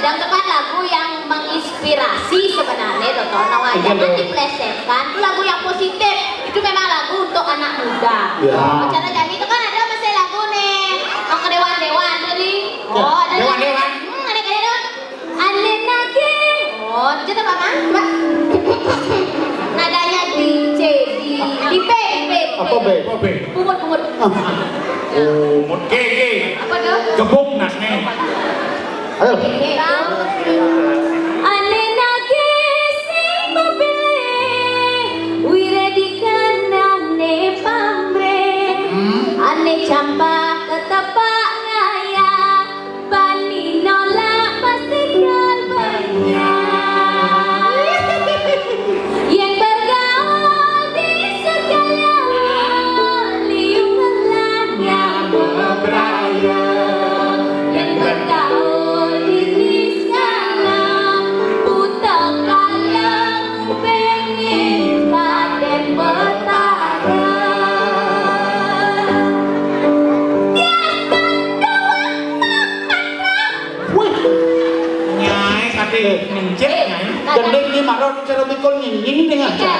Yang tekan lagu yang menginspirasi sebenarnya Toto. Nah, jangan diplesetkan. Itu lagu yang positif. Itu memang lagu untuk anak muda. Cara nyanyi itu kan ada masih lagu nih. Yang ke dewan-dewan tadi. Oh, ada dewan-dewan. Ada kayak dewan. Alin lagi. Oh, itu apa Mama? Coba. Nadanya di C, di B. Apa B? Pungut. Pungut G. Apa tuh? Gebuk nasnya. Ayo. Alin lagi sing mopile, wire di kanane pamre, ane campak ketapak ngaya, bani nolak pasti kalbanya. Yang bergaul di segala lingkungan yang berbahaya. Yang bergaul di segala buta kalang pengen paden bertara. Nyai kate mencet nyai. Gendeng ni marot cara mikul nying dengan. Iya.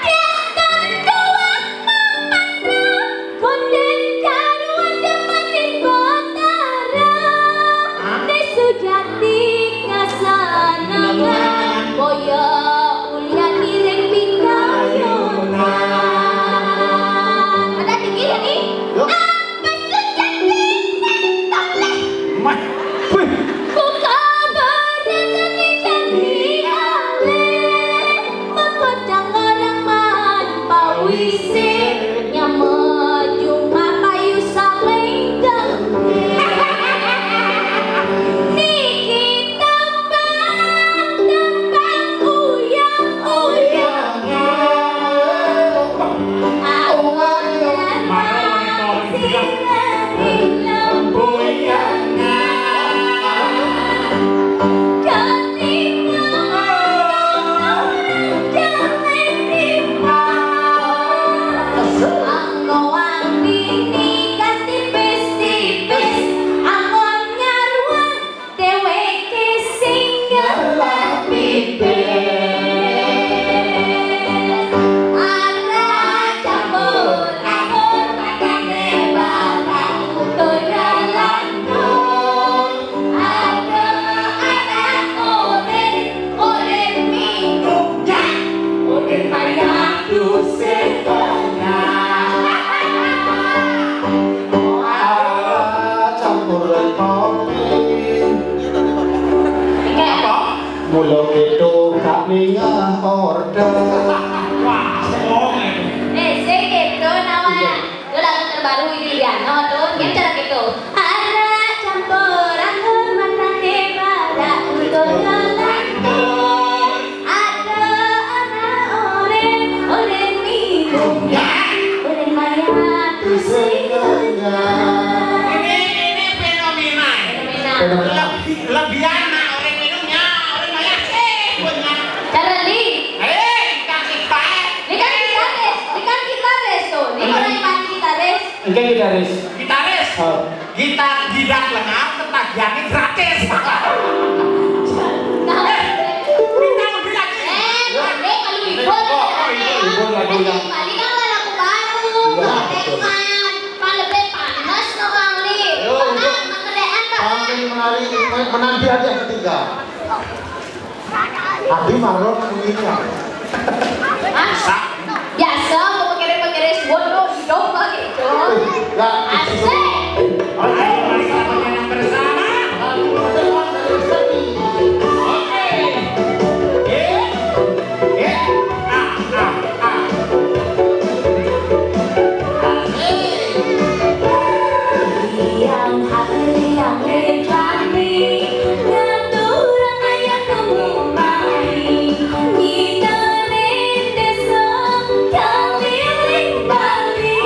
Tiaskan doang mamatra, konden karuan demanin batara. Desujati kasanangan, boyo ulian ireng pikayonan. Ada tinggi ya nih? Apa sejati toleh? Buka berdasarkan jadi aleh, mengkocang orang manpawisi, nyamejung mapayu sameng gengge. Niki tambang uyang-uyang, awan silang Mula itu kami order. sing gitu namanya. Itu lagu terbaru Iliano tuh. Yang cara gitu. Ada campuran hormatan hebat untuk lantur. Ada anak oren minumnya. Oren maya tuh segalanya. Ini fenomena. Lebih anak orang minumnya, orang banyak Cara nih. kasih baik. Ini kan gitaris tuh. Ini orang yang main gitaris. Enggak gitaris. Gitar tidak lengkap, ketagihannya gratis. Kita lebih lagi. Boleh kalau libur. Libur lagu yang. Bali kan nggak lagu baru. Teman, kalau lebih panas no kali. Mengedean Pak. Menanti aja yang ketiga. Adi marot bunyinya. Biasa mau pakai sword lo hidup gitu. Asik. Mari kita menyanyi bersama. Yang hati yang kami ngaturang ayah kamu mai gitarin desa keliling Bali.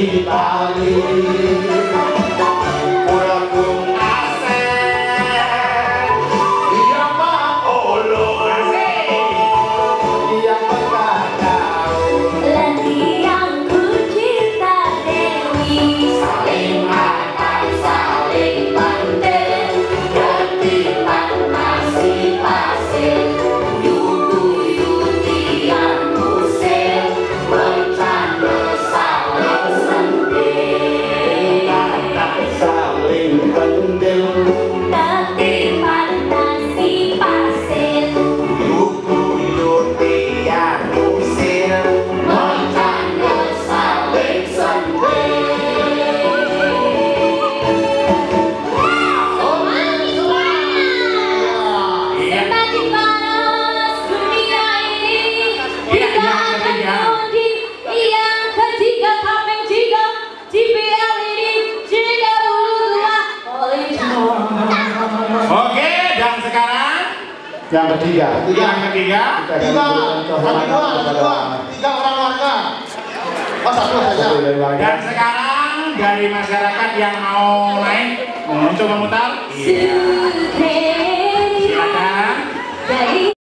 Bali Pulang aset Iya mah ulur Iya berkadang Lagi yang ku cinta Dewi Saling makan, saling manten Ketipan nasi pasir Yudu tiang musir Bercanda saling sentil Saling kendil Ketipan nasi pasir Yudu tiang musir Bercanda saling sentil Semakin panas dunia ini Tidak akan berhenti. Yang ketiga kapeng tiga JPL ini jika dulu tua oleh semua. Oke, dan sekarang yang ketiga. Tiga orang warga. Oh, satu saja. Dan sekarang dari masyarakat yang mau naik untuk memutar, Suke silakan. dari